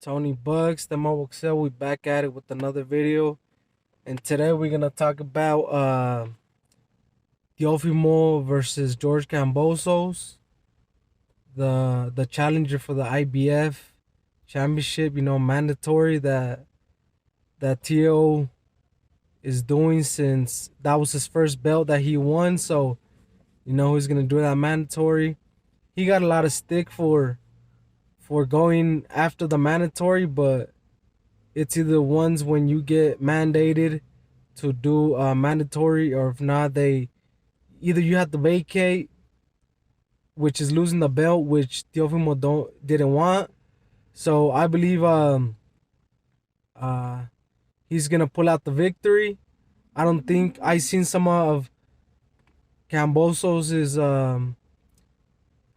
Tony Bugs, the Mobile Excel. We back at it with another video, and today we're gonna talk about Teofimo versus George Cambosos, the challenger for the IBF championship. Mandatory that Teo is doing since that was his first belt that he won. So he's gonna do that mandatory. He got a lot of stick for going after the mandatory, but it's either ones when you get mandated to do mandatory, or if not, they either you have to vacate, which is losing the belt, which Teofimo didn't want. So I believe uh he's gonna pull out the victory. I don't think I seen some of Cambosos's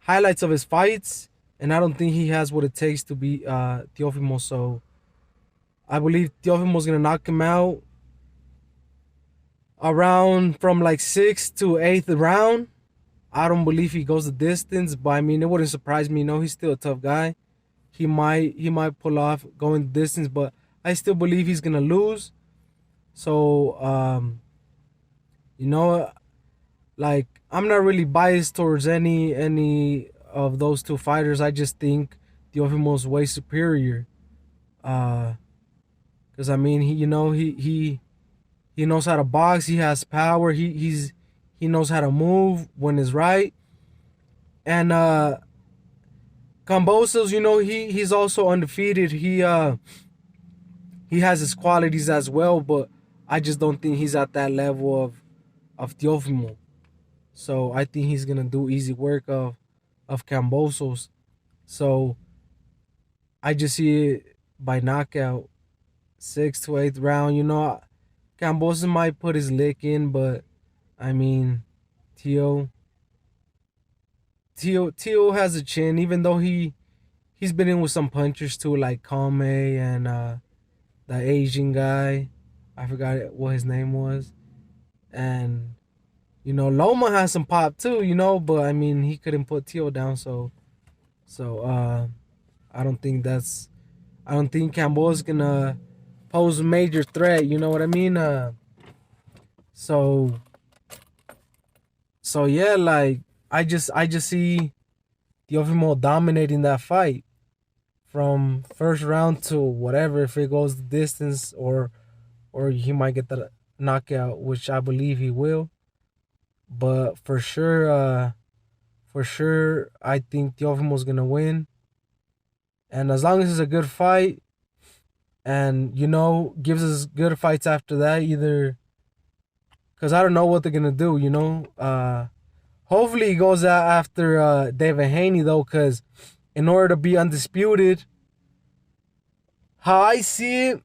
highlights of his fights, and I don't think he has what it takes to beat Teofimo. So I believe Teofimo's gonna knock him out around from like 6th to 8th round. I don't believe he goes the distance, but I mean, it wouldn't surprise me. He's still a tough guy. He might pull off going the distance, but I still believe he's gonna lose. So like, I'm not really biased towards any of those two fighters. I just think Teofimo's way superior. Because I mean, he knows how to box. He has power. He knows how to move when it's right. And Cambosos, he's also undefeated. He has his qualities as well, but I just don't think he's at that level of Teofimo. So I think he's gonna do easy work of Cambosos. So I just see it by knockout, 6th to 8th round. Cambosos might put his lick in, but I mean, Teo has a chin, even though he's been in with some punchers too, like Kame and the Asian guy. I forgot what his name was. And Loma has some pop too, but I mean, he couldn't put Teo down. So I don't think Cambo's gonna pose a major threat. You know what I mean? So yeah, like, I just see Teofimo dominating that fight from first round to whatever, if it goes the distance, or he might get the knockout, which I believe he will. But for sure, I think Teofimo's gonna win. And as long as it's a good fight, and gives us good fights after that, either, because I don't know what they're gonna do. Hopefully he goes out after David Haney, though, because in order to be undisputed, how I see it,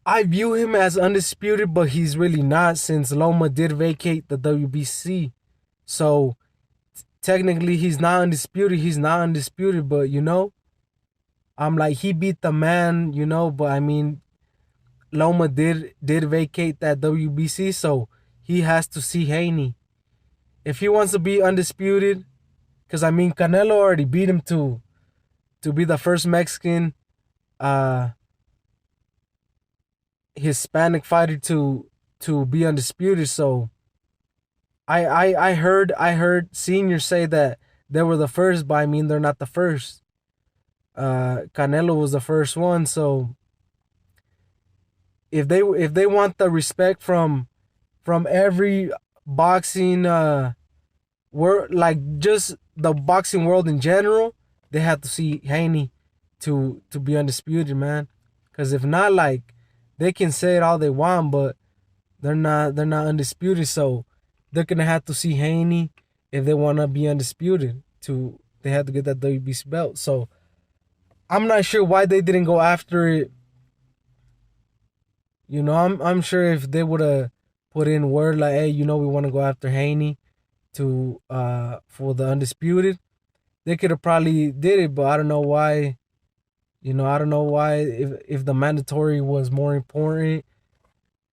I view him as undisputed, but he's really not, since Loma did vacate the WBC. So technically he's not undisputed. But I'm like, he beat the man, but I mean, Loma did vacate that WBC, so he has to see Haney if he wants to be undisputed. Because I mean, Canelo already beat him to be the first Mexican Hispanic fighter to be undisputed. So I heard seniors say that they were the first, but I mean, they're not the first. Canelo was the first one. So if they want the respect from every boxing world, like just the boxing world in general, they have to see Haney to be undisputed, man. Because if not, like, they can say it all they want, but they're not undisputed. So they're gonna have to see Haney if they want to be undisputed. They have to get that WBC belt. So I'm not sure why they didn't go after it. I'm sure if they would have put in word like, hey, we want to go after Haney to for the undisputed, they could have probably did it. But I don't know why. I don't know why, if the mandatory was more important.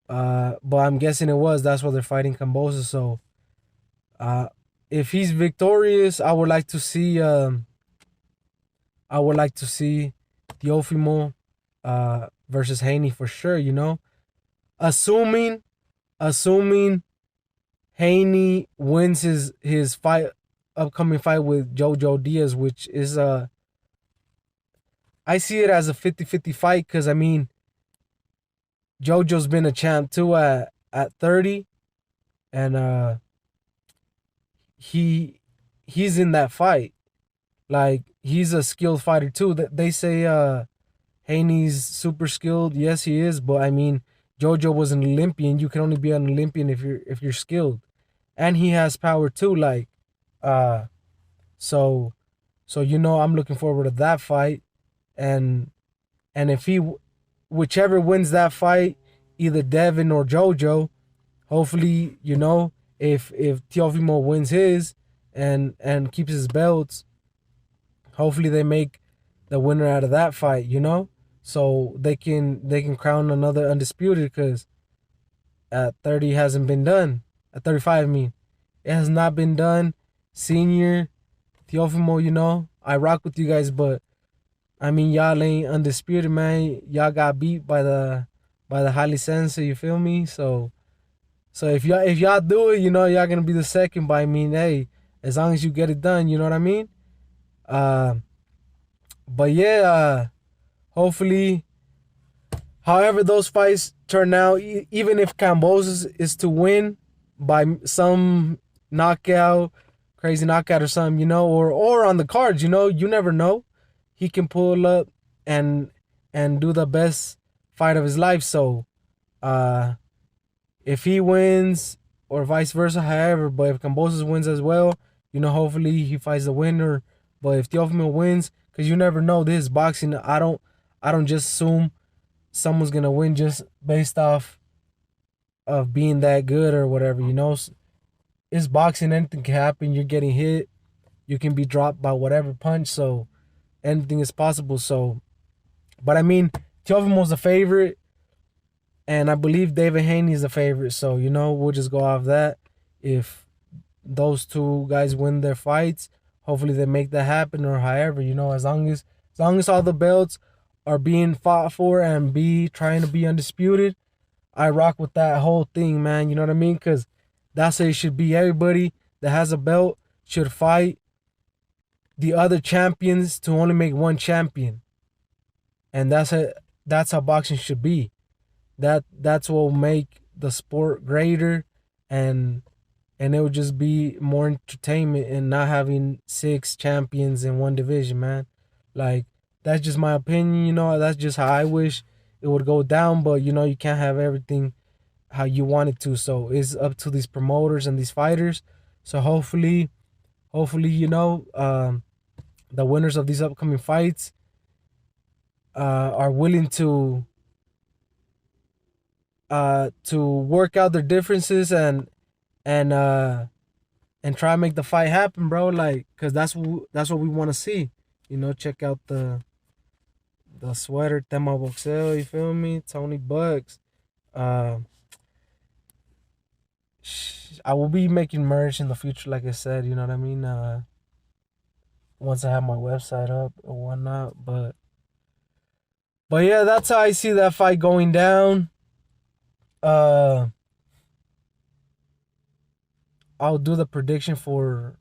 But I'm guessing it was. That's why they're fighting Cambosos. So if he's victorious, I would like to see Teofimo versus Haney for sure. Assuming assuming Haney wins his fight upcoming fight with Jojo Diaz, which is I see it as a 50-50 fight because I mean Jojo's been a champ too at 30, and he's in that fight. Like he's a skilled fighter too. That they say Haney's super skilled. Yes, he is, but I mean Jojo was an Olympian. You can only be an Olympian if you're skilled. And he has power too, like uh so I'm looking forward to that fight. And if whichever wins that fight, either Devin or Jojo, hopefully, if Teofimo wins his and keeps his belts, hopefully they make the winner out of that fight. So they can crown another undisputed, because at 30 hasn't been done. At 35, I mean, it has not been done. Senior Teofimo, I rock with you guys, but I mean, y'all ain't undisputed, man. Y'all got beat by the highly sensor. You feel me? So if y'all do it, y'all gonna be the second. But I mean, hey, as long as you get it done, you know what I mean. Uh, but yeah, hopefully, however those fights turn out, even if Cambosos is to win by some knockout, crazy knockout or something, or on the cards, you never know. He can pull up and do the best fight of his life. So uh if he wins or vice versa, however, but if Cambosos wins as well, hopefully he fights the winner. But if Teofimo wins, because you never know, this is boxing. I don't just assume someone's gonna win just based off of being that good or whatever. It's boxing. Anything can happen. You're getting hit. You can be dropped by whatever punch. So anything is possible. So, but I mean, Teofimo's the favorite, and I believe David Haney is the favorite. So we'll just go off that. If those two guys win their fights, hopefully they make that happen. Or however, as long as all the belts are being fought for and be trying to be undisputed, I rock with that whole thing, man. You know what I mean? Because that's how it should be. Everybody that has a belt should fight the other champions to only make one champion, and that's how boxing should be. That's what will make the sport greater, and it would just be more entertainment and not having six champions in one division, man. Like, that's just my opinion. That's just how I wish it would go down. But you can't have everything how you want it to. So it's up to these promoters and these fighters. So hopefully, the winners of these upcoming fights are willing to work out their differences and try to make the fight happen, bro. Like, cause that's what we want to see. Check out the sweater, Tema Boxeo. You feel me? Tony Bucks. Uh, I will be making merch in the future, like I said. You know what I mean? Once I have my website up or whatnot, but yeah, that's how I see that fight going down. Uh, I'll do the prediction for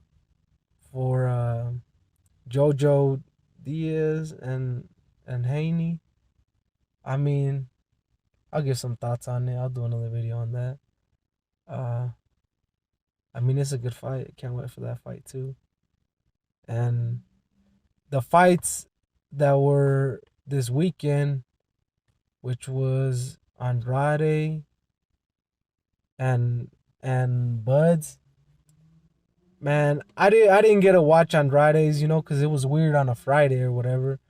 Jojo Diaz and Haney. I mean, I'll give some thoughts on it. I'll do another video on that. Uh, I mean, it's a good fight. Can't wait for that fight too. And the fights that were this weekend, which was Andrade and Buds. Man, I didn't get to watch Andrade's, because it was weird on a Friday or whatever.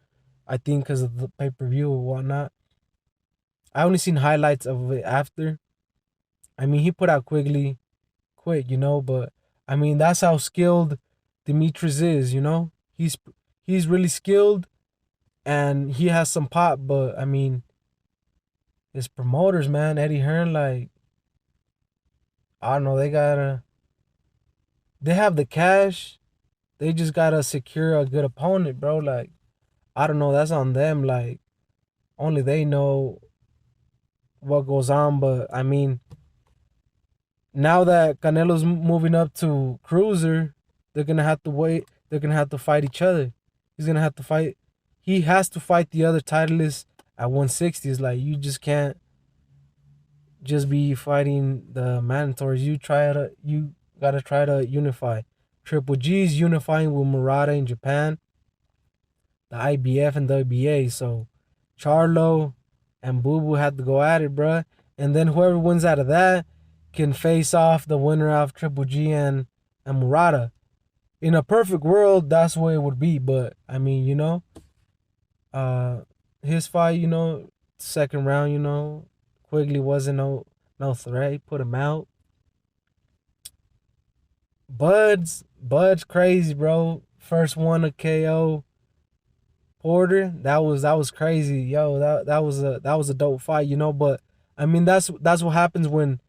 I think because of the pay-per-view or whatnot. I only seen highlights of it after. I mean, he put out Quigley quick, but I mean, that's how skilled Demetrius is. He's really skilled, and he has some pop. But I mean, his promoters, man, Eddie Hearn, like, I don't know, they have the cash. They just gotta secure a good opponent, bro. Like, I don't know. That's on them. Like only they know what goes on. But I mean, now that Canelo's moving up to cruiser, they're gonna have to wait. They're gonna have to fight each other. He's gonna have to fight. He has to fight the other titleists at 160. It's like you just can't just be fighting the mandatories. You gotta try to unify. Triple G's unifying with Murata in Japan, the IBF and the WBA. So Charlo and Boo Boo had to go at it, bruh. And then whoever wins out of that can face off the winner of Triple G and Murata. In a perfect world, that's the way it would be. But I mean, uh, his fight, second round, Quigley wasn't no threat. He put him out. Bud's crazy, bro. First one to KO Porter. That was crazy, yo. That was a dope fight, But I mean, that's what happens when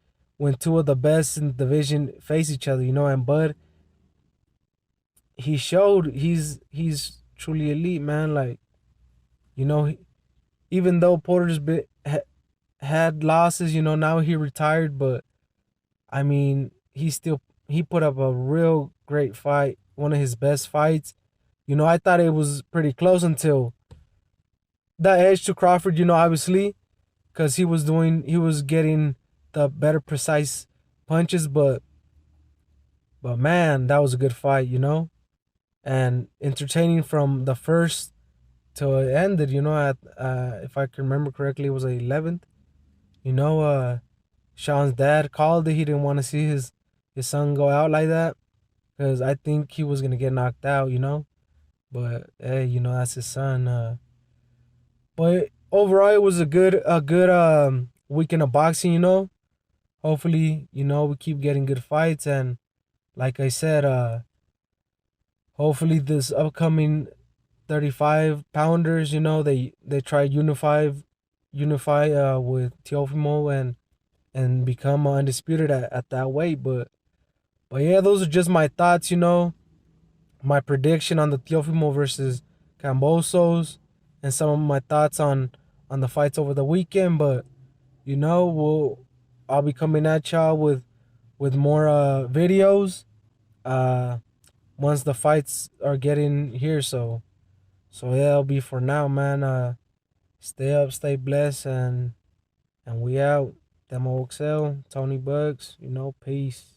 two of the best in the division face each other, And Bud, he showed he's truly elite, man. Like, even though Porter's had losses, now he retired, but I mean, he put up a real great fight, one of his best fights. I thought it was pretty close until that edge to Crawford, obviously, because he was getting the better precise punches, but man, that was a good fight, and entertaining from the first till it ended, at if I can remember correctly, it was the 11th. Sean's dad called it. He didn't want to see his son go out like that because I think he was gonna get knocked out, But hey, that's his son. But overall, it was a good weekend of boxing. Hopefully, we keep getting good fights, and like I said, hopefully this upcoming 35 pounders, they try unify with Teofimo and become undisputed at that weight. But yeah, those are just my thoughts, my prediction on the Teofimo versus Cambosos, and some of my thoughts on the fights over the weekend. But I'll be coming at y'all with more videos once the fights are getting here. So yeah, it'll be for now, man. Stay up, stay blessed, and we out. Demo Excel, Tony Bugs, peace.